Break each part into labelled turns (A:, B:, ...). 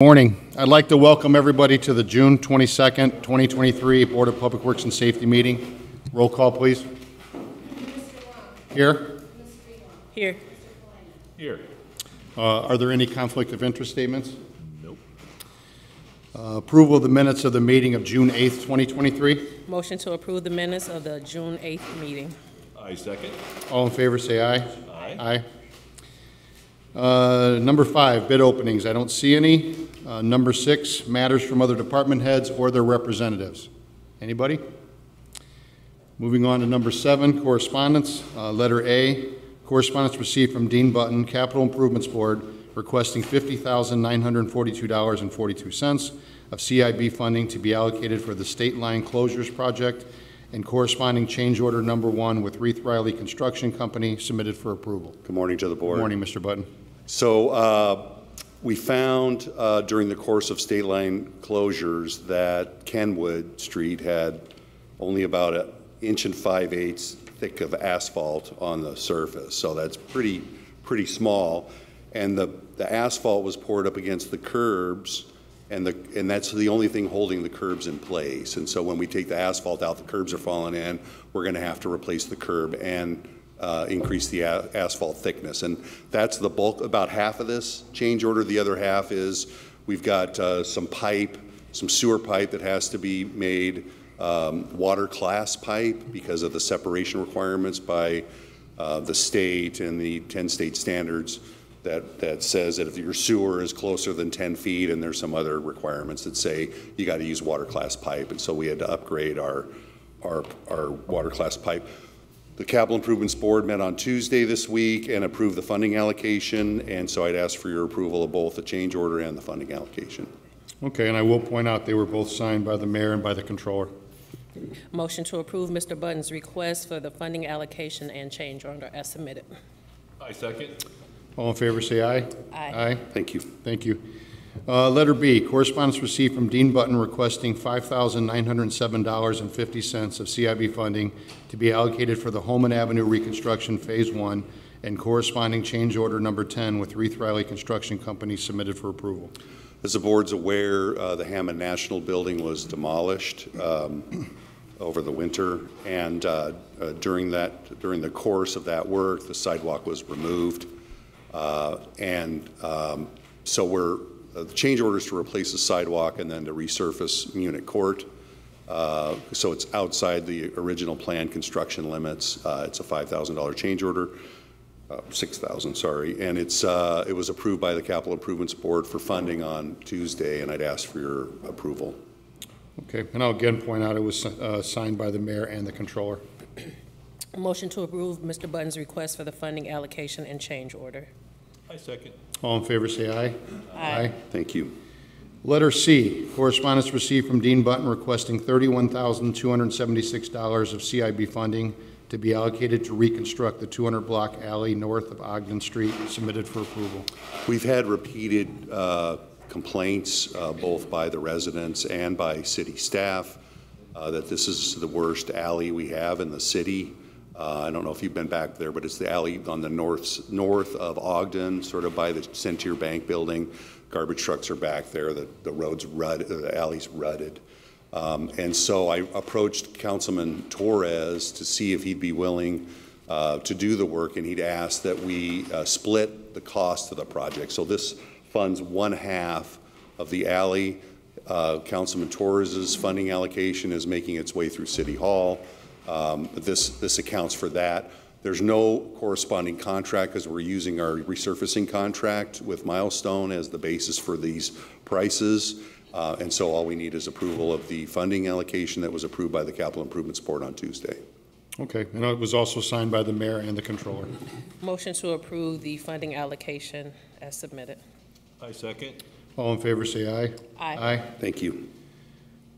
A: Morning. I'd like to welcome everybody to the June 22nd, 2023 Board of Public Works and Safety meeting. Roll call, please. Here.
B: Here.
C: Here.
A: Are there any conflict of interest statements?
C: Nope.
A: Approval of the minutes of the meeting of June 8th, 2023.
B: Motion to approve the minutes of the June 8th meeting.
C: I second.
A: All in favor, say aye.
C: Aye.
A: Number 5, bid openings. I don't see any. Number 6, matters from other department heads or their representatives. Anybody? Moving on to number 7, correspondence. Letter A, correspondence received from Dean Button, Capital Improvements Board, requesting $50,942.42 of CIB funding to be allocated for the State Line Closures Project and corresponding change order number 1 with Reith Riley Construction Company submitted for approval.
D: Good morning to the board.
A: Good morning, Mr. Button.
D: So we found during the course of state line closures that Kenwood Street had only about 1 5/8 inches thick of asphalt on the surface. So that's pretty small. And the asphalt was poured up against the curbs, and that's the only thing holding the curbs in place. And so when we take the asphalt out, the curbs are falling in. We're going to have to replace the curb and increase the asphalt thickness. And that's the bulk, about half of this change order. The other half is we've got some sewer pipe that has to be made water class pipe because of the separation requirements by the state and the 10 state standards that says that if your sewer is closer than 10 feet, and there's some other requirements that say you got to use water class pipe. And so we had to upgrade our water class pipe. The Capital Improvements Board met on Tuesday this week and approved the funding allocation, and so I'd ask for your approval of both the change order and the funding allocation.
A: Okay, and I will point out they were both signed by the mayor and by the controller.
B: Motion to approve Mr. Button's request for the funding allocation and change order as submitted.
C: I second.
A: All in favor, say aye.
B: Aye.
D: Thank you.
A: Thank you. Letter B, correspondence received from Dean Button requesting $5,907.50 of CIB funding to be allocated for the Holman Avenue reconstruction Phase 1 and corresponding change order number 10 with Reith Riley Construction Company submitted for approval.
D: As the board's aware, the Hammond National Building was demolished over the winter, and during the course of that work, the sidewalk was removed, so we're the change orders to replace the sidewalk and then to resurface Munich Court. So it's outside the original planned construction limits. It's a $5,000 change order, $6,000, sorry, and it was approved by the Capital Improvements Board for funding on Tuesday, and I'd ask for your approval.
A: Okay, and I'll again point out it was signed by the mayor and the controller.
B: Motion to approve Mr. Button's request for the funding allocation and change order.
C: I second.
A: All in favor, say aye.
B: Aye.
D: Thank you.
A: Letter C, correspondence received from Dean Button requesting $31,276 of CIB funding to be allocated to reconstruct the 200-block alley north of Ogden Street, submitted for approval.
D: We've had repeated complaints, both by the residents and by city staff, that this is the worst alley we have in the city. I don't know if you've been back there, but it's the alley on the north of Ogden, sort of by the Centier Bank building. Garbage trucks are back there. The road's rutted, the alley's rutted. And so I approached Councilman Torres to see if he'd be willing to do the work, and he'd asked that we split the cost of the project. So this funds 1/2 of the alley. Councilman Torres's funding allocation is making its way through City Hall. This accounts for that. There's no corresponding contract because we're using our resurfacing contract with Milestone as the basis for these prices. And so all we need is approval of the funding allocation that was approved by the Capital Improvements Board on Tuesday.
A: Okay, and it was also signed by the mayor and the controller.
B: Motion to approve the funding allocation as submitted.
C: I second.
A: All in favor, say aye.
B: Aye.
D: Thank you.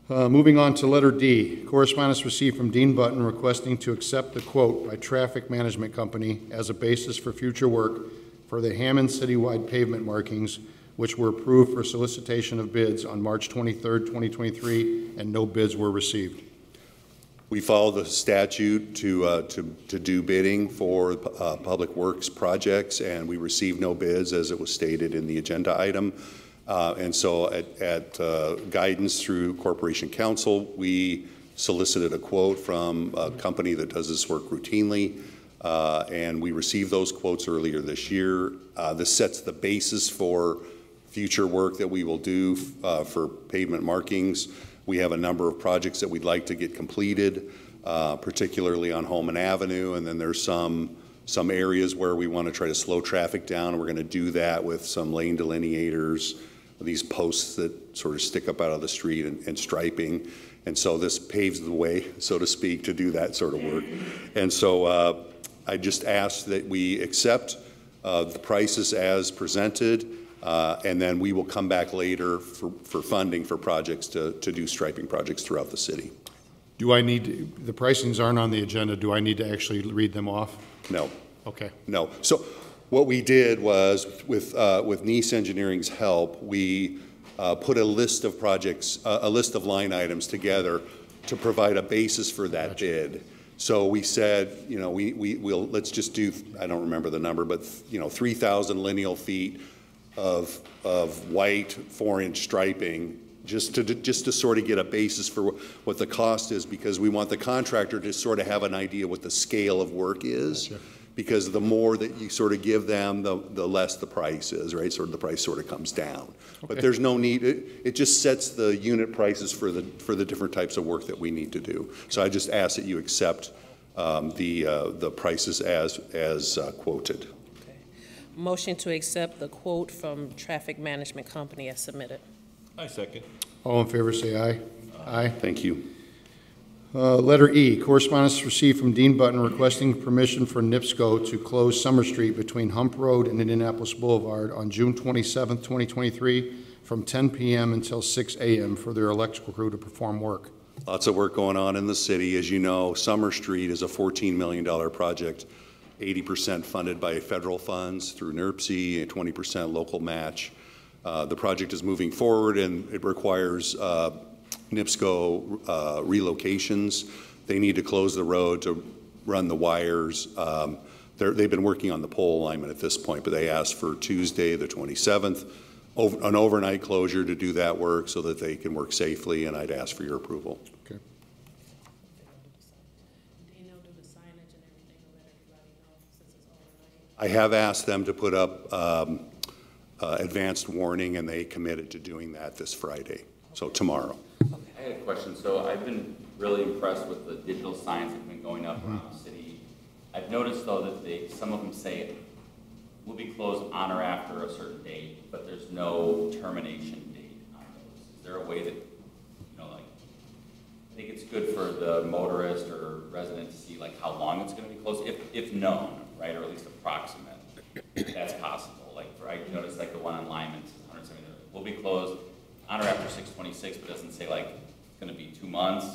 A: Moving on to letter D, correspondence received from Dean Button requesting to accept the quote by Traffic Management Company as a basis for future work for the Hammond citywide pavement markings, which were approved for solicitation of bids on March 23rd, 2023, and no bids were received.
D: We follow the statute to do bidding for public works projects, and we received no bids as it was stated in the agenda item. And so at guidance through Corporation Counsel, we solicited a quote from a company that does this work routinely, and we received those quotes earlier this year. This sets the basis for future work that we will do for pavement markings. We have a number of projects that we'd like to get completed, particularly on Holman Avenue, and then there's some areas where we want to try to slow traffic down. We're going to do that with some lane delineators, these posts that sort of stick up out of the street, and striping. And so this paves the way, so to speak, to do that sort of work. And so I just ask that we accept the prices as presented, and then we will come back later for funding for projects to do striping projects throughout the city.
A: Do I need, the pricings aren't on the agenda, do I need to actually read them off?
D: No.
A: Okay.
D: No. So what we did was, with Nice Engineering's help, we put a list of projects, a list of line items together to provide a basis for that bid. So we said, you know, we'll let's just do, I don't remember the number, but 3,000 lineal feet of white 4-inch striping, just to sort of get a basis for what the cost is, because we want the contractor to sort of have an idea what the scale of work is. Gotcha. Because the more that you sort of give them, the less the price is, right? Sort of the price sort of comes down. Okay. But there's no need, it just sets the unit prices for the different types of work that we need to do. So I just ask that you accept the prices as quoted.
B: Okay. Motion to accept the quote from Traffic Management Company as submitted.
C: I second.
A: All in favor, say aye. Aye.
D: Thank you.
A: Letter E, correspondence received from Dean Button requesting permission for NIPSCO to close Summer Street between Hump Road and Indianapolis Boulevard on June 27, 2023, from 10 p.m. until 6 a.m. for their electrical crew to perform work.
D: Lots of work going on in the city. As you know, Summer Street is a $14 million project, 80% funded by federal funds through NERPC and 20% local match. The project is moving forward, and it requires NIPSCO relocations. They need to close the road to run the wires. They've been working on the pole alignment at this point, but they asked for Tuesday the 27th, an overnight closure to do that work so that they can work safely, and I'd ask for your approval.
A: Okay.
D: I have asked them to put up advanced warning, and they committed to doing that this Friday, so tomorrow.
E: I had a question. So I've been really impressed with the digital signs that have been going up around the city. I've noticed, though, that some of them say will be closed on or after a certain date, but there's no termination date on those. Is there a way that, like, I think it's good for the motorist or resident to see, like, how long it's going to be closed, if known, right, or at least approximate. That's possible. Like, I noticed, like, the one on Lyman, 170, will be closed on or after 6/26, but doesn't say, like, it's going to be 2 months,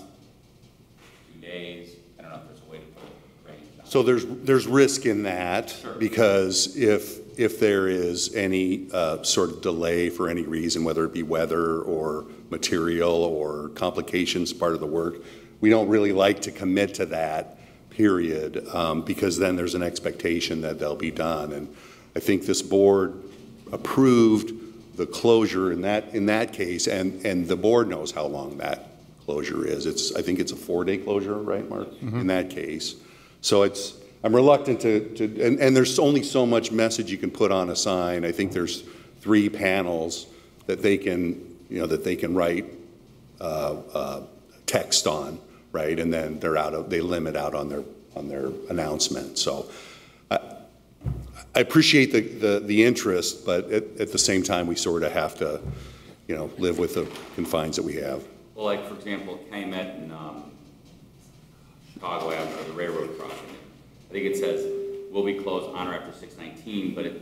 E: 2 days. I don't know if there's a way to put a range on it.
D: So there's risk in that.
E: Sure.
D: Because if there is any sort of delay for any reason, whether it be weather or material or complications part of the work, we don't really like to commit to that period, because then there's an expectation that they'll be done. And I think this board approved the closure in that case, and the board knows how long that closure is. I think it's a 4-day closure, right, Mark? Mm-hmm. In that case. So I'm reluctant and there's only so much message you can put on a sign. I think there's 3 panels that they can write text on, right? And then they limit out on their announcement. So I appreciate the interest, but at the same time, we sort of have to, live with the confines that we have.
E: Well, like, for example, Calumet and Chicago Avenue, the railroad crossing, I think it says will be closed on or after 6/19, but it's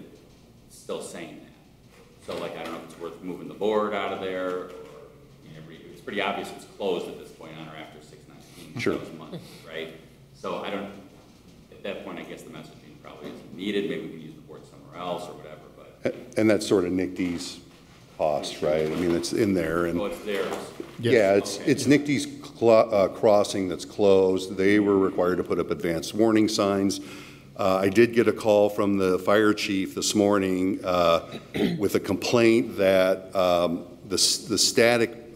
E: still saying that. So, like, I don't know if it's worth moving the board out of there, or, it's pretty obvious it's closed at this point on or after 6/19.
D: Sure.
E: Those months, right? So at that point, I guess the messaging probably isn't needed. Maybe we can use the board somewhere else or whatever, but.
D: And that's sort of NICD's cost, right? I mean, it's in there. And
E: oh, it's theirs.
D: yeah,
E: Okay.
D: it's NICD's crossing that's closed. They were required to put up advanced warning signs. I did get a call from the fire chief this morning with a complaint that the static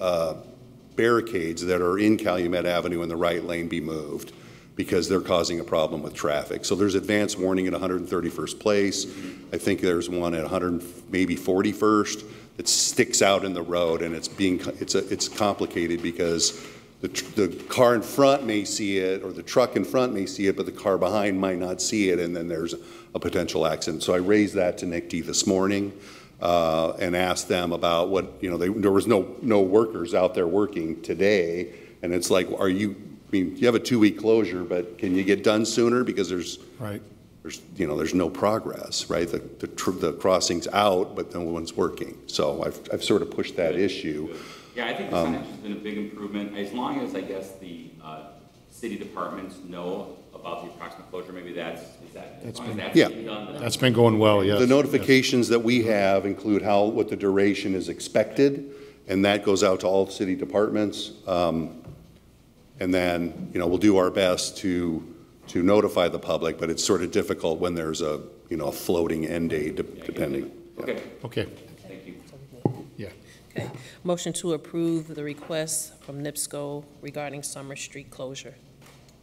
D: barricades that are in Calumet Avenue in the right lane be moved because they're causing a problem with traffic. So there's advance warning at 131st Place. I think there's one at 100, maybe 41st that sticks out in the road, and it's complicated because the car in front may see it, or the truck in front may see it, but the car behind might not see it, and then there's a potential accident. So I raised that to NICD this morning and asked them about what, there was no workers out there working today, and it's like, you have a 2-week closure, but can you get done sooner? Because there's no progress, right? The crossing's out, but no one's working. So I've sort of pushed that issue.
E: Yeah, I think the signage has been a big improvement, as long as, I guess, the city departments know about the approximate closure. Maybe that's being done.
A: That's been going well, yes.
D: The notifications that we have include what the duration is expected, and that goes out to all city departments. And then, we'll do our best to notify the public, but it's sort of difficult when there's a floating end date, depending.
E: Okay.
A: Okay,
E: Thank you.
A: yeah.
B: Okay. Motion to approve the request from NIPSCO regarding Summer Street closure.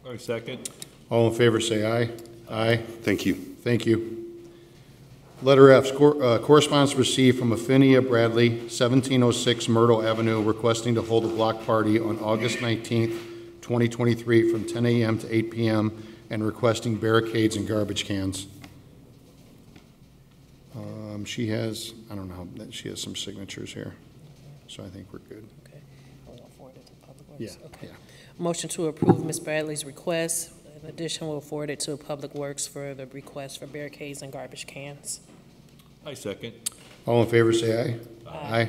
C: I second.
A: All in favor, say aye. Aye.
D: Thank you.
A: Thank you. Letter F, correspondence received from Affinia Bradley, 1706 Myrtle Avenue, requesting to hold a block party on August 19th, 2023 from 10 a.m. to 8 p.m. and requesting barricades and garbage cans. She has, I don't know, she has some signatures here, so I think we're good.
B: Okay. We'll forward it to Public Works.
A: Yeah,
B: Okay.
A: yeah.
B: Motion to approve Ms. Bradley's request. In addition, we'll forward it to Public Works for the request for barricades and garbage cans.
C: I second.
A: All in favor, say aye.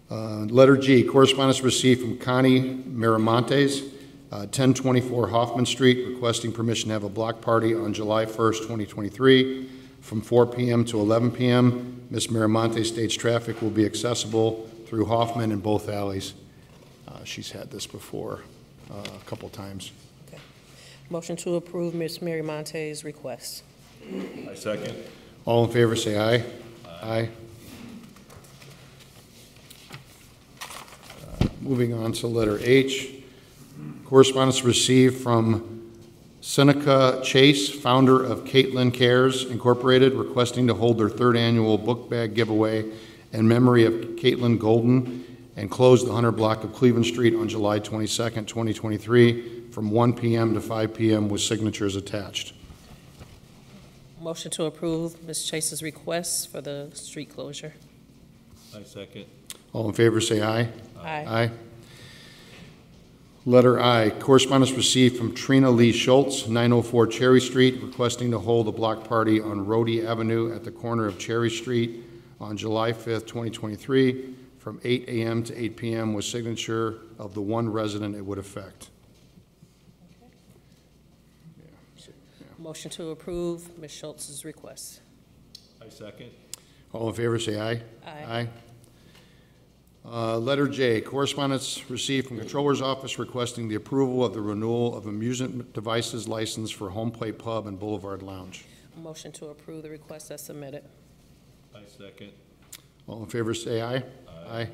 A: Aye. Letter G, correspondence received from Connie Miramontes, 1024 Hoffman Street, requesting permission to have a block party on July 1st, 2023, from 4 p.m. to 11 p.m. Ms. Miramontes states traffic will be accessible through Hoffman in both alleys. She's had this before a couple times.
B: Okay. Motion to approve Ms. Mary Monte's request.
C: I second.
A: All in favor, say aye. Aye. Moving on to letter H, correspondence received from Seneca Chase, founder of Caitlin Cares Incorporated, requesting to hold their 3rd annual book bag giveaway in memory of Caitlin Golden and close the 100 block of Cleveland Street on July 22nd, 2023 from 1 p.m. to 5 p.m. with signatures attached.
B: Motion to approve Ms. Chase's request for the street closure.
C: I second.
A: All in favor, say aye.
B: Aye.
A: Aye. Letter I, correspondence received from Trina Lee Schultz, 904 Cherry Street, requesting to hold a block party on Rhodey Avenue at the corner of Cherry Street on July 5th, 2023, from 8 a.m. to 8 p.m. with signature of the one resident it would affect.
B: Motion to approve Ms. Schultz's request.
C: I second.
A: All in favor, say aye.
B: Aye.
A: Letter J, correspondence received from Controller's Office requesting the approval of the renewal of amusement devices license for Home Plate Pub and Boulevard Lounge.
B: Motion to approve the request as submitted.
C: I second.
A: All in favor, say aye. Aye.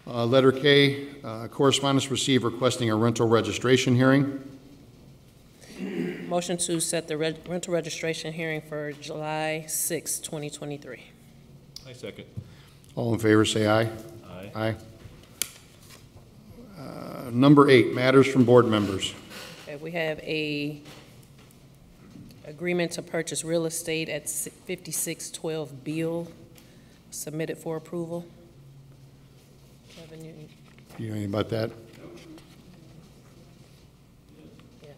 A: Letter K, correspondence received requesting a rental registration hearing.
B: Motion to set the rental registration hearing for July 6, 2023.
C: I second.
A: All in favor, say aye.
C: Aye.
A: Aye. Number 8, matters from board members.
B: Okay, we have a agreement to purchase real estate at 5612 Beale, submitted for approval. Kevin,
A: You know anything about that?
B: yeah.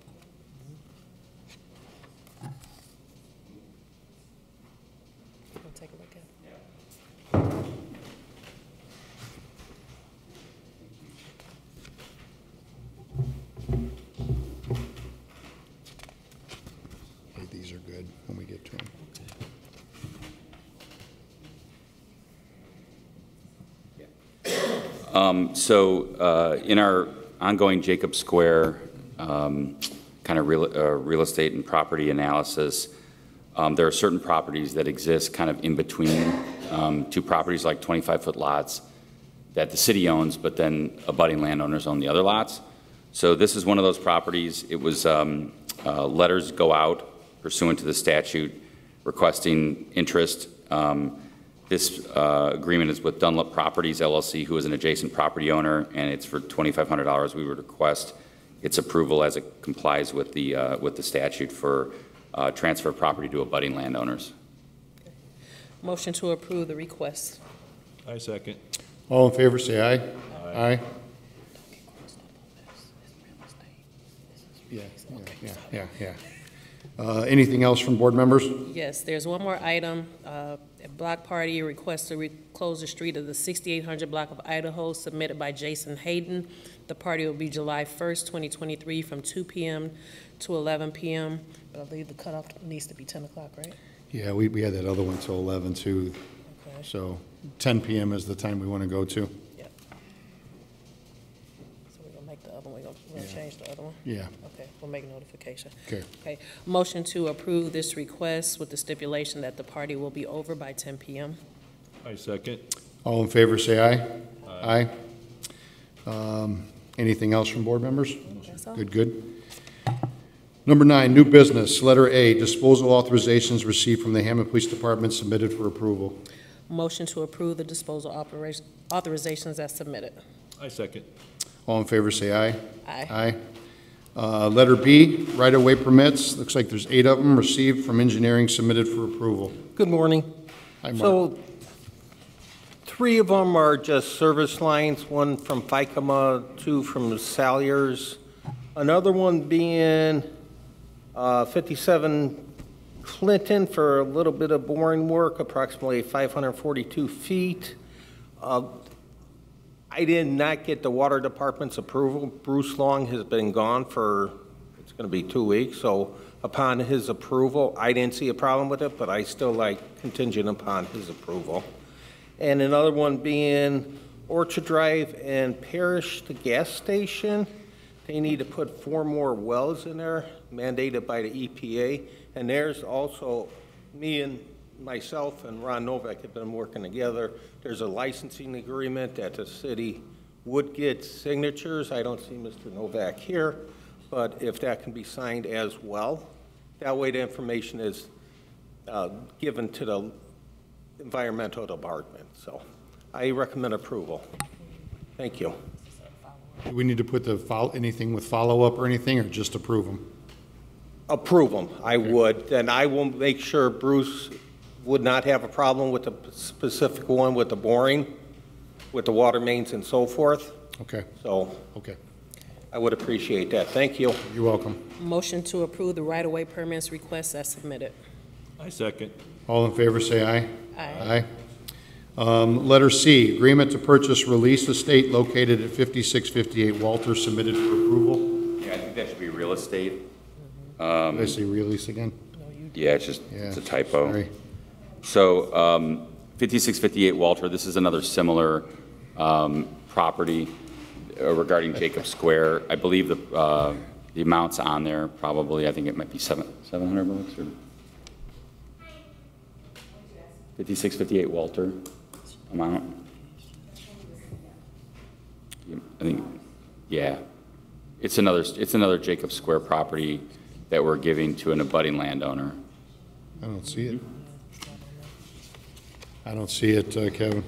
B: We'll take a look at it.
A: Hey, these are good when we get to them.
E: So in our ongoing Jacob Square kind kind of real estate and property analysis, there are certain properties that exist kind of in between two properties, like 25-foot lots that the city owns, but then abutting landowners own the other lots. So this is one of those properties. It was letters go out pursuant to the statute requesting interest. This agreement is with Dunlop Properties LLC, who is an adjacent property owner, and it's for $2,500. We would request its approval as it complies with the statute for transfer of property to abutting landowners.
B: Motion to approve the request.
C: I second.
A: All in favor, say aye. Aye. Yeah. Anything else from board members?
B: Yes, there's one more item. A block party requests to close the street of the 6800 block of Idaho, submitted by Jason Hayden. The party will be July 1st, 2023, from 2 p.m. to 11 p.m. But I believe the cutoff needs to be 10 o'clock, right?
A: Yeah, we had that other one till 11 too.
B: Okay.
A: So 10 p.m. is the time we want to go to.
B: Yep. So we're gonna make the other one, we're gonna change the other one?
A: Yeah.
B: Okay, we'll make notification.
A: Okay.
B: Okay, motion to approve this request with the stipulation that the party will be over by 10 p.m.
C: I second.
A: All in favor, say aye. Aye. Anything else from board members?
B: That's all.
A: Good. Number 9, new business. Letter A, disposal authorizations received from the Hammond Police Department submitted for approval.
B: Motion to approve the disposal authorizations as submitted.
C: I second.
A: All in favor, say aye.
B: Aye.
A: Aye. Letter B, right-of-way permits. Looks like there's 8 of them received from engineering submitted for approval.
F: Good morning.
A: Hi, Mark.
F: So 3 of them are just service lines, one from Ficama, 2 from Salyers. Another one being 57 Clinton for a little bit of boring work, approximately 542 feet. I did not get the water department's approval. Bruce Long has been gone for, it's going to be 2 weeks, so upon his approval, I didn't see a problem with it, but I still like contingent upon his approval. And another one being Orchard Drive and Parish, the gas station. They need to put 4 more wells in there, mandated by the EPA. And there's also, me and myself and Ron Novak have been working together. There's a licensing agreement that the city would get signatures. I don't see Mr. Novak here, but if that can be signed as well, that way the information is given to the environmental department. So I recommend approval. Thank you.
A: Do we need to put anything with follow-up or anything, or just approve them?
F: Approve them, I would. Then I will make sure Bruce would not have a problem with the specific one with the boring, with the water mains and so forth.
A: Okay.
F: So
A: Okay.
F: I would appreciate that. Thank you.
A: You're welcome.
B: Motion to approve the right-of-way permits request as submitted.
C: I second.
A: All in favor, say aye.
B: Aye.
A: Letter C, agreement to purchase release estate located at 5658 Walter, submitted for approval.
E: Yeah, I think that should be real estate.
A: Did I say release again?
E: Yeah, it's a typo.
A: Sorry.
E: So 5658 Walter, this is another similar property regarding Jacob Square. I believe the amounts on there probably, I think it might be $700 or 5658 Walter amount. I think, yeah. It's another Jacob Square property that we're giving to an abutting landowner.
A: I don't see it. I don't see it, Kevin.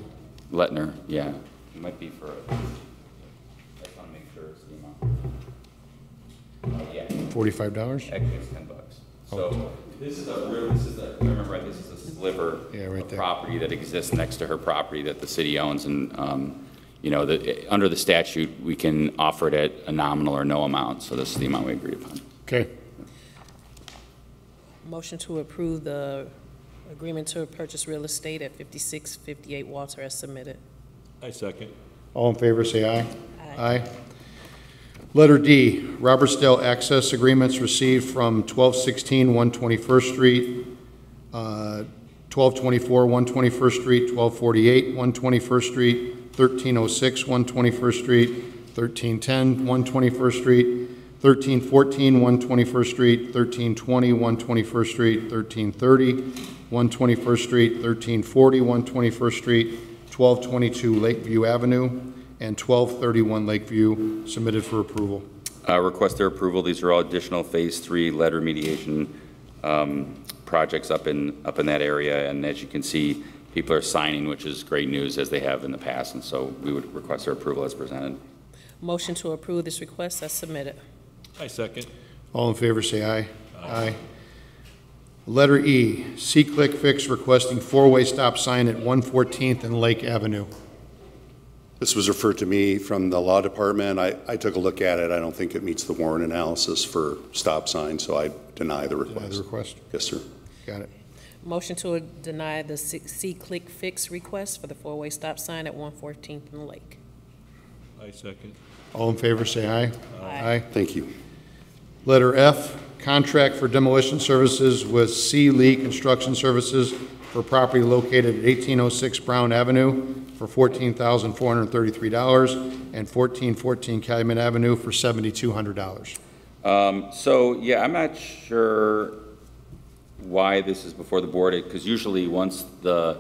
E: Lettner, yeah. It might be for, I just want to make sure it's the amount. Yeah,
A: $45?
E: actually it's $10. So this is if I remember right, this is a sliver
A: right
E: of
A: there.
E: property that exists next to her property that the city owns. And, you know, under the statute, we can offer it at a nominal or no amount. So this is the amount we agreed upon.
A: Okay.
B: Motion to approve the agreement to purchase real estate at 5658 Walter as submitted.
C: I second.
A: All in favor, say aye.
B: Aye.
A: Letter D, Robertsdale access agreements received from 1216 121st Street, 1224 121st Street, 1248 121st Street, 1306 121st Street, 1310 121st Street, 1314, 121st Street, 1320, 121st Street, 1330, 121st Street, 1340, 121st Street, 1222 Lakeview Avenue, and 1231 Lakeview, submitted for approval.
G: Request their approval. These are all additional Phase 3 lead remediation projects up in that area. And as you can see, people are signing, which is great news, as they have in the past. And so we would request their approval as presented.
B: Motion to approve this request as submitted.
C: I second.
A: All in favor, say aye. Aye. Letter E, C-Click Fix requesting four-way stop sign at 114th and Lake Avenue.
D: This was referred to me from the law department. I took a look at it. I don't think it meets the warrant analysis for stop sign, so I deny the request.
A: Deny the request?
D: Yes, sir.
A: Got it.
B: Motion to deny the C-Click Fix request for the four-way stop sign at 114th and Lake.
C: I second.
A: All in favor, say aye.
B: Aye.
D: Thank you.
A: Letter F, contract for demolition services with C. Lee Construction Services for property located at 1806 Brown Avenue for $14,433 and 1414 Calumet Avenue for $7,200.
G: So, yeah, I'm not sure why this is before the board, because usually once the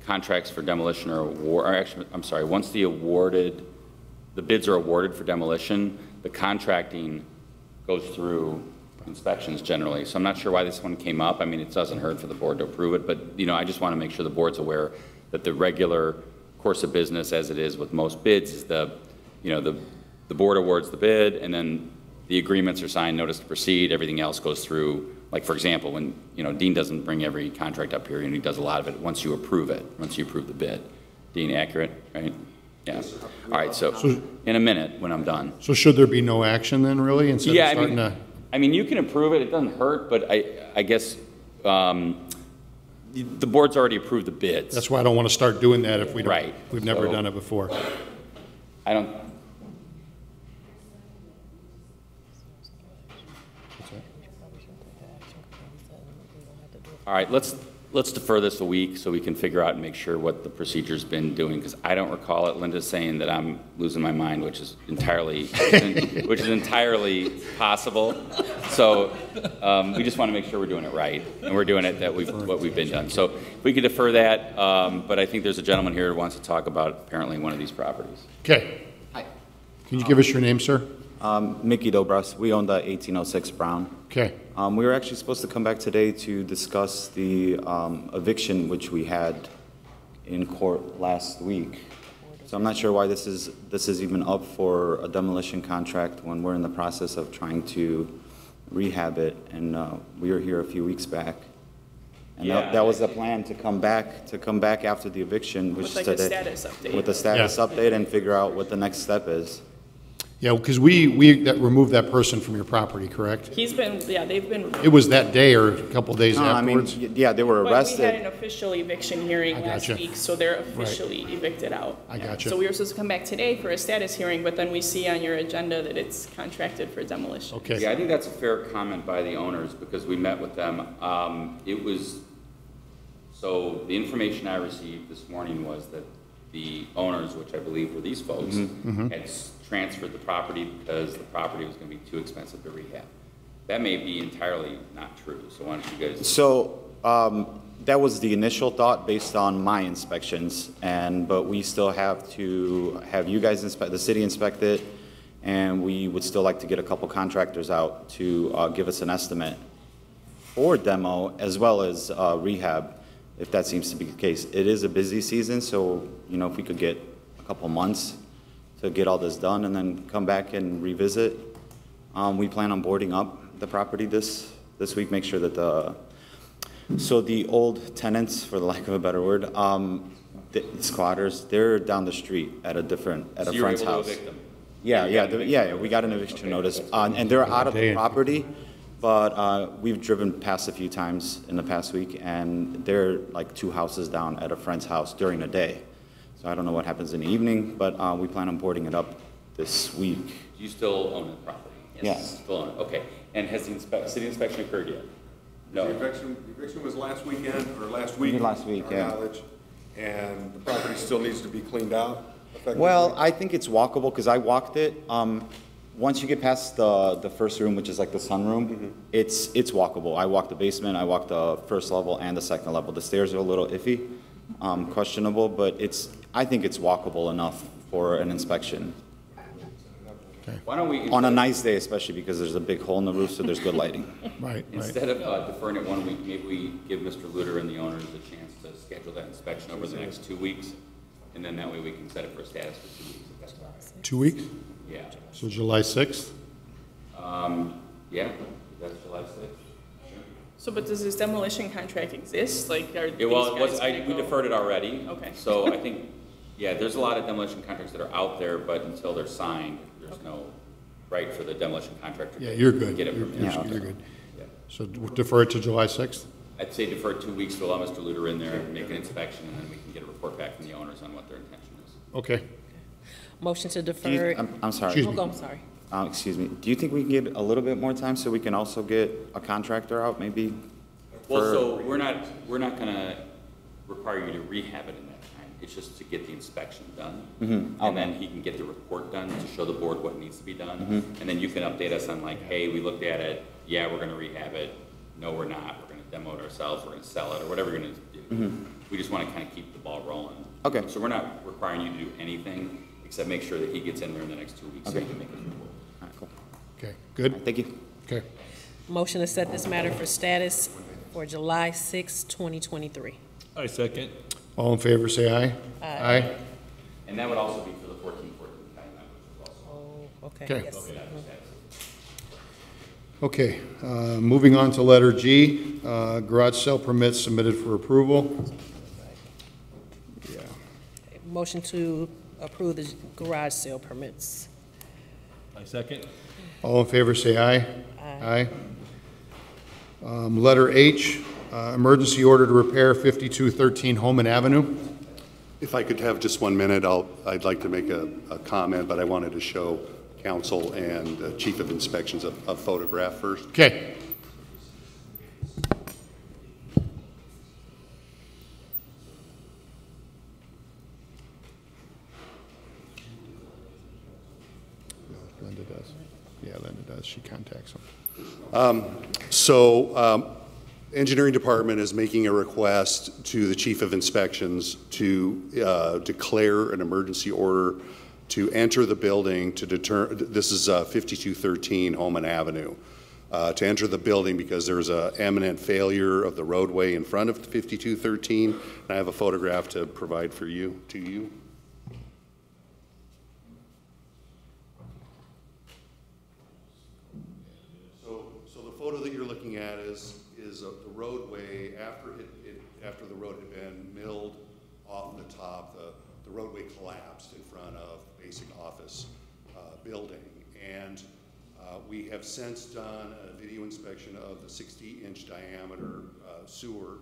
G: contracts for demolition are once the bids are awarded for demolition, the contracting goes through inspections generally. So I'm not sure why this one came up. I mean, it doesn't hurt for the board to approve it, but, you know, I just want to make sure the board's aware that the regular course of business, as it is with most bids, is the board awards the bid, and then the agreements are signed, notice to proceed, everything else goes through. Like, for example, when, Dean doesn't bring every contract up here, and he does a lot of it once you approve the bid. Dean, accurate, right? Yeah. All right, so in a minute, when I'm done.
A: So should there be no action then, really, instead of starting to?
G: I mean, you can approve it, it doesn't hurt, but I guess the board's already approved the bids.
A: That's why I don't want to start doing that if we don't.
G: Right.
A: We've never done it before.
G: I don't. All right, let's defer this a week so we can figure out and make sure what the procedure's been doing, because I don't recall it. Linda's saying that I'm losing my mind, which is entirely possible. So we just want to make sure we're doing it right, and we're doing it what we've been done. So we could defer that, but I think there's a gentleman here who wants to talk about apparently one of these properties.
A: Okay.
H: Hi.
A: Can you give us your name, sir?
H: Mickey Dobras. We own the 1806 Brown.
A: Okay.
H: We were actually supposed to come back today to discuss the eviction which we had in court last week. So I'm not sure why this is even up for a demolition contract when we're in the process of trying to rehab it. And we were here a few weeks back. And that was the plan, to come back after the eviction, which is today.
I: With like a status update.
H: With a status update and figure out what the next step is.
A: Yeah, because we removed that person from your property, correct?
I: They've been.
A: It was that day or a couple days
H: No,
A: afterwards?
H: I mean, yeah, they were
I: But we had an
H: arrested.
I: official eviction hearing last
A: gotcha.
I: week, so they're officially evicted out.
A: I gotcha.
I: So we were supposed to come back today for a status hearing, but then we see on your agenda that it's contracted for demolition.
A: Okay.
G: Yeah, I think that's a fair comment by the owners, because we met with them. So the information I received this morning was that the owners, which I believe were these folks, had transferred the property because the property was going to be too expensive to rehab. That may be entirely not true, so why don't you guys...
H: So that was the initial thought based on my inspections, but we still have to have you guys inspect, the city inspect it, and we would still like to get a couple contractors out to give us an estimate for demo as well as rehab, if that seems to be the case. It is a busy season, so if we could get a couple months to get all this done and then come back and revisit. We plan on boarding up the property this week, make sure that the old tenants, for the lack of a better word, the squatters, they're down the street at a friend's house.
G: Evict them?
H: Yeah, we got an eviction notice, and they're out of the property, but we've driven past a few times in the past week, and they're like 2 houses down at a friend's house during the day. So I don't know what happens in the evening, but we plan on boarding it up this week.
G: Do you still own the property?
H: Yes.
G: Still own it, okay. And has the city inspection occurred yet? No.
J: The eviction was last weekend, or last week.
H: Last week,
J: to our
H: yeah.
J: knowledge, and the property still needs to be cleaned out effectively.
H: Well, I think it's walkable because I walked it. once you get past the first room, which is like the sunroom, it's walkable. I walked the basement, I walked the first level and the second level. The stairs are a little iffy, questionable, but I think it's walkable enough for an inspection.
G: Why don't we?
H: On a nice day, especially because there's a big hole in the roof, so there's good lighting.
A: Right.
G: Instead of deferring it 1 week, maybe we give Mr. Luter and the owners a chance to schedule that inspection over the next 2 weeks, and then that way we can set it for status for 2 weeks. if that's all right.
A: 2 weeks?
G: Yeah.
A: So July 6th?
G: Yeah, that's July 6th.
I: So, but does this demolition contract exist? Like, are
G: Yeah,
I: these
G: well,
I: guys gonna
G: we
I: go-
G: deferred it already.
I: Okay.
G: So I think, yeah, there's a lot of demolition contracts that are out there, but until they're signed, there's no right for the demolition contractor
A: Yeah,
G: to
A: you're good.
G: get it
A: You're,
G: from
A: you're good.
G: Yeah.
A: So defer it to July 6th?
G: I'd say defer 2 weeks to allow Mr. Luter in there, make an inspection, and then we can get a report back from the owners on what their intention is.
A: Okay.
B: Motion to
H: Do
B: defer.
H: you, I'm sorry.
A: Excuse me.
B: Oh, I'm sorry.
H: Excuse me. Do you think we can get a little bit more time so we can also get a contractor out, maybe?
G: Well,
H: for-
G: so we're not gonna require you to rehab it in that time. It's just to get the inspection done. And then he can get the report done to show the board what needs to be done. And then you can update us on like, hey, we looked at it, yeah, we're gonna rehab it. No, we're not. We're gonna demo it ourselves, we're gonna sell it, or whatever we're gonna do. We just wanna kinda keep the ball rolling.
H: Okay.
G: So we're not requiring you to do anything, except make sure that he gets in there in the next 2 weeks so he
H: Okay.
G: can make his report.
H: All right, cool.
A: Okay, good?
H: Thank you.
A: Okay.
B: Motion to set this matter for status for July 6, 2023.
C: I second.
A: All in favor, say aye. Aye.
G: And that would also be for the 14 county members as well.
B: Oh, okay.
A: Okay.
B: Yes.
A: Okay, moving on to letter G, garage sale permits submitted for approval. Yeah.
B: Motion to approve the garage sale permits.
C: I second.
A: All in favor, say aye. Aye. Letter H, emergency order to repair 5213 Holman Avenue.
D: If I could have just 1 minute, I'd like to make a comment, but I wanted to show council and chief of inspections a photograph first.
A: Okay. Linda does. Yeah, Linda does. She contacts them.
D: So, engineering department is making a request to the chief of inspections to declare an emergency order to enter the building to this is 5213 Holman Avenue, to enter the building because there's an imminent failure of the roadway in front of 5213. And I have a photograph to provide to you. So the photo that you're looking at is of the roadway after the road had been milled off the top. The roadway collapsed in front of basic office building, and we have since done a video inspection of the 60-inch diameter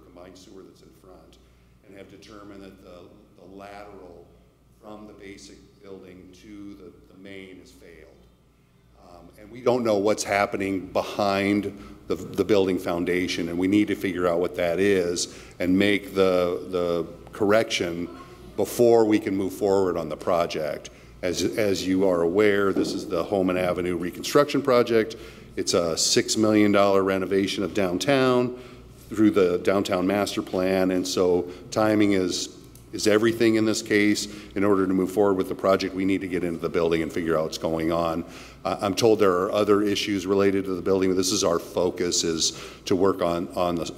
D: combined sewer that's in front, and have determined that the lateral from the basic building to the main has failed. And we don't know what's happening behind the building foundation, and we need to figure out what that is and make the correction before we can move forward on the project. As you are aware, this is the Holman Avenue reconstruction project. It's a $6 million renovation of downtown through the downtown master plan, and so timing is everything in this case. In order to move forward with the project, we need to get into the building and figure out what's going on. I'm told there are other issues related to the building, but this is our focus, is to work on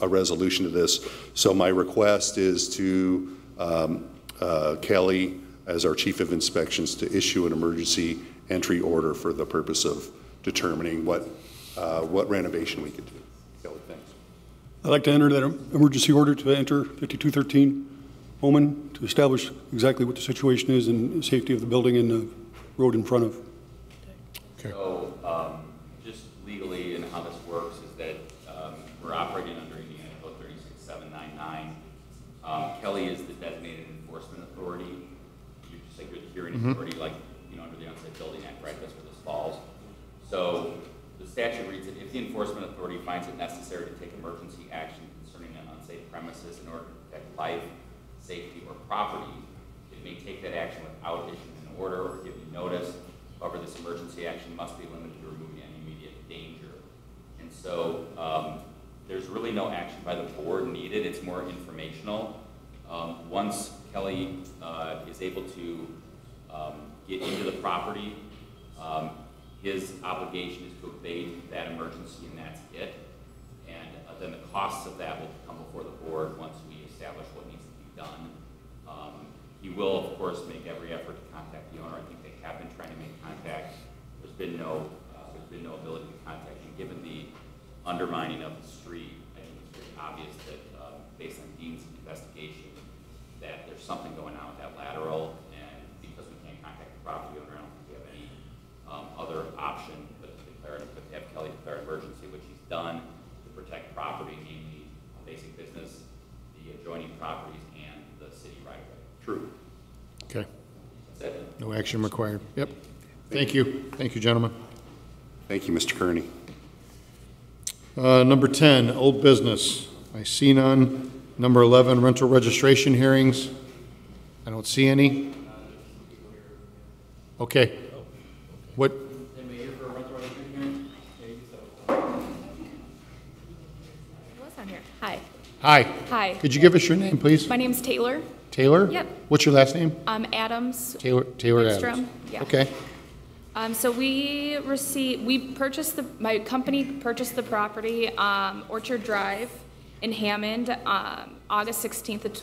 D: a resolution to this. So my request is to Kelly, as our chief of inspections, to issue an emergency entry order for the purpose of determining what renovation we could do. Kelly, thanks.
K: I'd like to enter that emergency order to enter 5213 Holman to establish exactly what the situation is and the safety of the building and the road in front of.
A: Okay.
G: So, just legally and how this works is that we're operating under Indiana Code 36799. Kelly is the designated enforcement authority. You're just like you're the hearing authority, like under the Unsafe Building Act, right? That's where this falls. So the statute reads that if the enforcement authority finds it necessary to take emergency action concerning an unsafe premises in order to protect life, safety, or property, it may take that action without issuing an order or giving notice. However, this
E: emergency action must be limited to removing any immediate danger. And so there's really no action by the board needed. It's more informational. Once Kelly is able to get into the property, his obligation is to evade that emergency, and that's it. And then the costs of that will come before the board once we establish what needs to be done. He will, of course, make every effort to contact the owner. I think they have been trying to make contact. There's been no ability to contact him. Given the undermining of the street, I think it's pretty obvious that, based on Dean's investigation, that there's something going on with that lateral, and because we can't contact the property owner, I don't think we have any other option but to have Kelly declare an emergency, which he's done to protect property, namely basic business, the adjoining properties, and the city right-of-way.
D: True.
A: Okay.
E: That's it.
A: No action required. Yep. Thank you. Thank you, gentlemen.
D: Thank you, Mr. Kearney.
A: Number 10, old business. I see none. Number 11, rental registration hearings. I don't see any. Okay. What?
L: Anybody here for a rental registration hearing?
M: What's on here? Hi.
A: Hi.
M: Hi.
A: Could you give us your name, please?
M: My name's Taylor.
A: Taylor?
M: Yep.
A: What's your last name?
M: Adams.
A: Taylor
M: Wikstrom.
A: Adams.
M: Yeah.
A: Okay.
M: So my company purchased the property, Orchard Drive in Hammond, August 16th of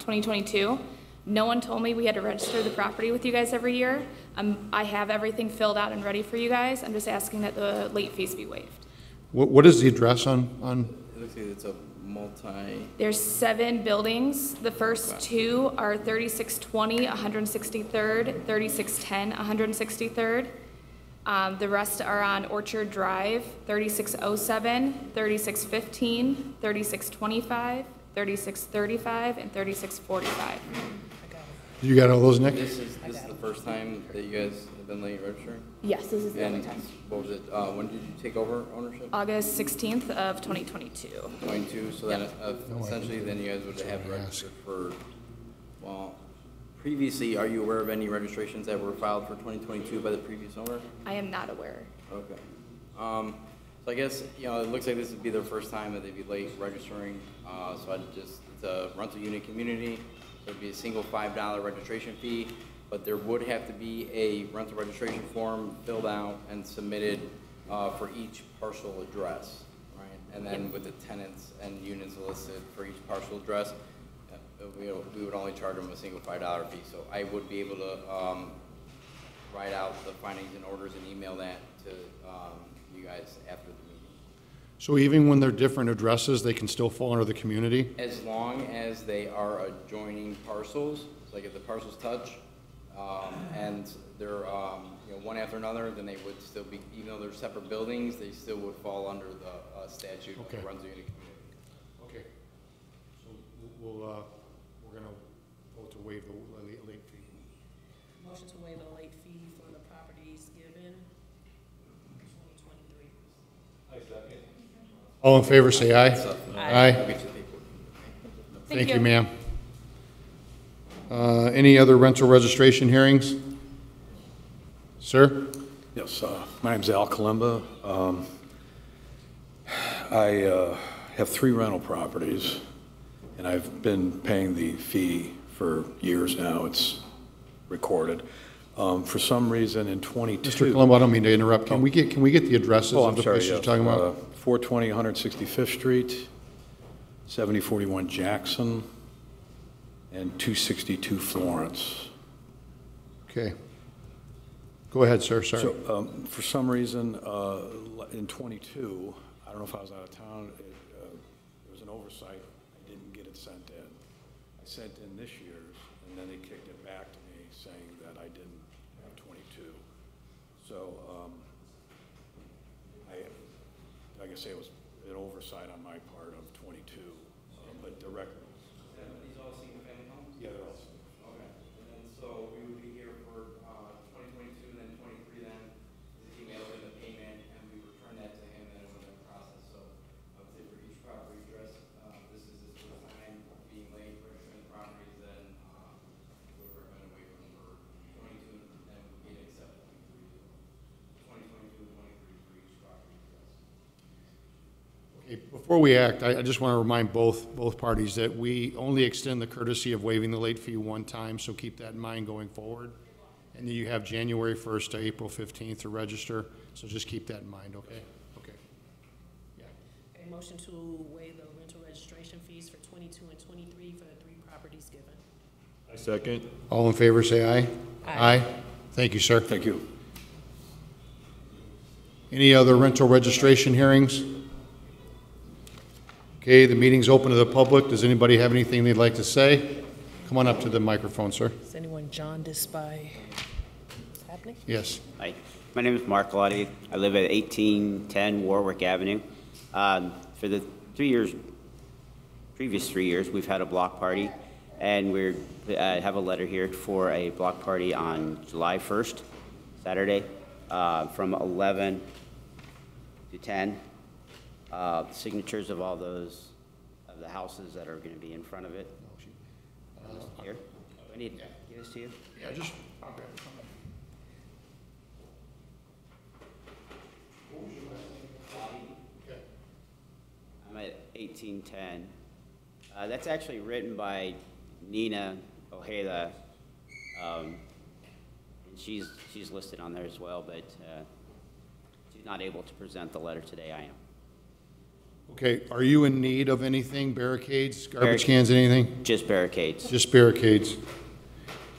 M: 2022. No one told me we had to register the property with you guys every year. I have everything filled out and ready for you guys. I'm just asking that the late fees be waived.
A: What is the address on?
L: It looks like it's a multi.
M: There's 7 buildings. The first 2 are 3620 163rd, 3610 163rd. The rest are on Orchard Drive, 3607, 3615, 3625, 3635, and 3645.
A: You got all those, Nick?
L: This is the first time that you guys have been late registering?
M: Yes, this is the only
L: And
M: time.
L: what was it, when did you take over ownership?
M: August 16th of 2022.
L: 22, so then essentially then you guys would have registered for, well, previously, are you aware of any registrations that were filed for 2022 by the previous owner?
M: I am not aware.
L: Okay. So I guess, it looks like this would be their first time that they'd be late registering. So it's a rental unit community. There'd be a single $5 registration fee, but there would have to be a rental registration form filled out and submitted for each parcel address, right? And then with the tenants and units listed for each parcel address, we would only charge them a single $5 fee. So I would be able to write out the findings and orders and email that to you guys after the meeting.
A: So even when they're different addresses, they can still fall under the community?
L: As long as they are adjoining parcels, so like if the parcels touch, and they're, one after another, then they would still be, even though they're separate buildings, they still would fall under the statute of the rental unit community.
A: Okay. So we're going to vote to waive the late fee.
B: Motion to waive the late fee for the properties given 2023.
C: I second.
A: All in favor, say aye.
B: Aye.
A: Thank you, ma'am. Any other rental registration hearings? Sir?
N: Yes, my name's Al Kalimba. I have 3 rental properties, and I've been paying the fee for years now. It's recorded. For some reason in 22...
A: Mr. Colombo, I don't mean to interrupt. Can we get the addresses of the places you're talking about?
N: 420 165th Street, 7041 Jackson, and 262 Florence.
A: Okay. Go ahead, sir. Sorry.
N: So, for some reason, in 22, I don't know if I was out of town, there was an oversight. I didn't get it sent in. I sent in this year's, and then they kicked it back to me saying that I didn't have 22. So, like I say, it was an oversight on my part of 22, but the record.
L: These all single family homes?
N: Yeah, they're all single.
L: Okay. And then, so we would be here for 2022, and then 23, then his email and the payment, and we return that to him, and then it was in the process. So I would say for each property address, this is his first time being late registering the properties, then would recommend a waiver for 22, and we can accept 23.
A: Okay, before we act, I just want to remind both parties that we only extend the courtesy of waiving the late fee one time, so keep that in mind going forward. And then you have January 1st to April 15th to register, so just keep that in mind, okay? Okay. Yeah.
B: A motion to waive the rental registration fees for 22 and 23 for the 3 properties given.
C: I second.
A: All in favor, say aye.
B: Aye.
A: Thank you, sir.
N: Thank you.
A: Any other rental registration hearings? Okay, the meeting's open to the public. Does anybody have anything they'd like to say? Come on up to the microphone, sir.
B: Is anyone jaundiced by what's happening?
A: Yes.
O: Hi, my name is Mark Lotti. I live at 1810 Warwick Avenue. For the previous 3 years, we've had a block party, and we have a letter here for a block party on July 1st, Saturday, from 11 to 10. Signatures of all those, of the houses that are going to be in front of it. Here, do I need to give this to you?
A: Yeah, just.
O: I'm at 1810. That's actually written by Nina Ojeda, and she's listed on there as well, but she's not able to present the letter today. I am.
A: Okay, are you in need of anything? Barricades, garbage cans, anything?
O: Just barricades.
A: Just barricades.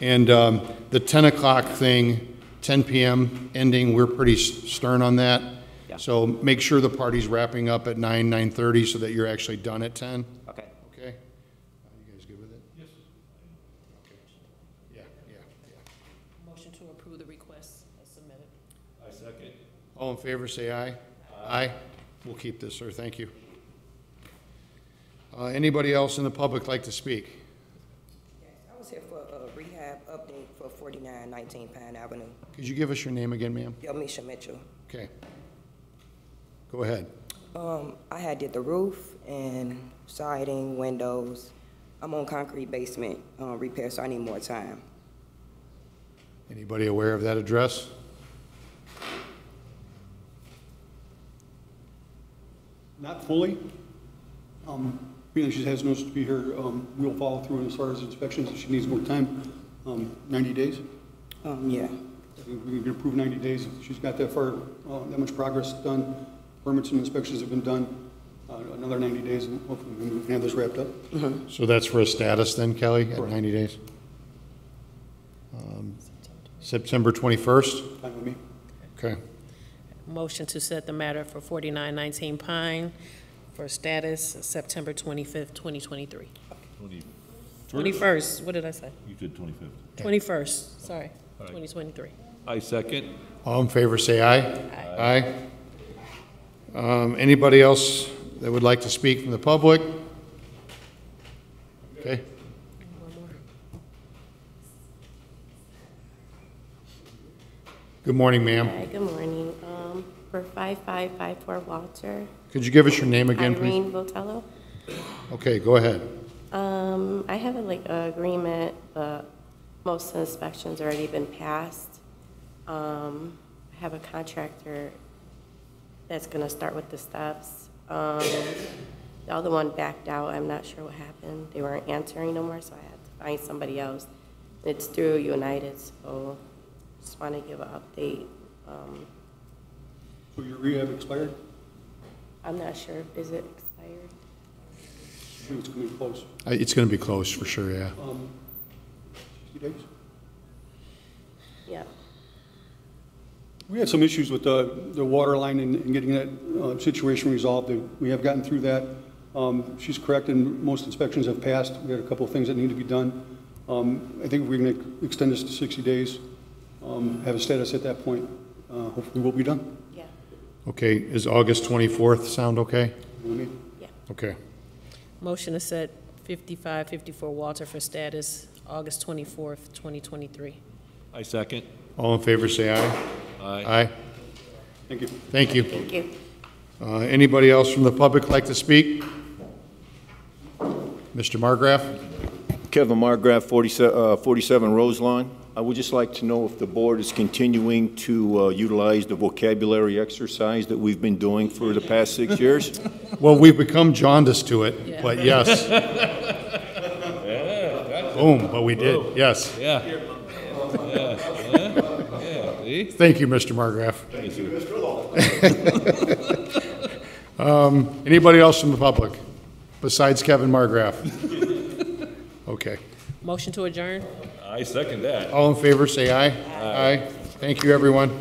A: And the 10 o'clock thing, 10 p.m. ending, we're pretty stern on that.
O: Yeah.
A: So make sure the party's wrapping up at 9:30 so that you're actually done at 10.
O: Okay.
A: Okay? You guys good with it? Yes. Okay. Yeah.
B: Motion to approve the request as submitted.
C: I second.
A: All in favor, say aye. Aye. We'll keep this, sir. Thank you. Anybody else in the public like to speak?
P: Yes, I was here for a rehab update for 4919 Pine Avenue.
A: Could you give us your name again, ma'am?
P: Yamisha Mitchell.
A: Okay. Go ahead.
P: I had did the roof and siding, windows. I'm on concrete basement repair, so I need more time.
A: Anybody aware of that address?
K: Not fully. Being that she has noticed to be here, we'll follow through, and as far as inspections, if she needs more time, 90 days.
P: Yeah.
K: We can approve 90 days. If she's got that far, that much progress done, permits and inspections have been done, another 90 days, and hopefully we can have this wrapped up.
A: So that's for a status then, Kelly, at 90 days? September 21st?
K: Fine with me.
A: Okay.
B: Motion to set the matter for 4919 Pine for status September 25th, 2023. 21st, what did I say?
C: You said 25th.
B: 21st, sorry,
C: All right.
B: 2023.
C: I second.
A: All in favor, say aye. Aye. Anybody else that would like to speak from the public? Okay. Good morning, ma'am.
Q: Hi, good morning. For 5554 Walter.
A: Could you give us your name again, please?
Q: Irene Botello.
A: Okay, go ahead.
Q: I have an agreement, but most of the inspections already been passed. I have a contractor that's gonna start with the steps. The other one backed out. I'm not sure what happened. They weren't answering no more, so I had to find somebody else. It's through United, so just want to give an update.
K: So your rehab expired?
Q: I'm not sure. Is it expired?
K: I think it's going to be close.
A: It's going to be close for sure, yeah.
K: 60 days?
Q: Yeah.
K: We had some issues with the water line and getting that situation resolved. We have gotten through that. She's correct, and most inspections have passed. We had a couple of things that need to be done. I think if we're going to extend this to 60 days, have a status at that point, hopefully we'll be done.
Q: Yeah.
A: Okay, is August 24th sound okay?
Q: Yeah.
A: Okay.
B: Motion to set 5554 Walter for status August 24th, 2023.
C: I second.
A: All in favor, say aye.
C: Aye.
K: Thank you.
A: Thank you.
Q: Thank you.
A: Anybody else from the public like to speak? Mr. Margraf?
R: Kevin Margraf, 47 Roselawn. I would just like to know if the board is continuing to utilize the vocabulary exercise that we've been doing for the past 6 years.
A: Well, we've become jaundiced to it, but yes. Boom, but we did, yes.
C: Yeah. See?
A: Thank you, Mr. Margraf.
C: Thank you.
A: Anybody else from the public besides Kevin Margraf? Okay.
B: Motion to adjourn?
C: I second that.
A: All in favor, say aye. Aye. Thank you, everyone.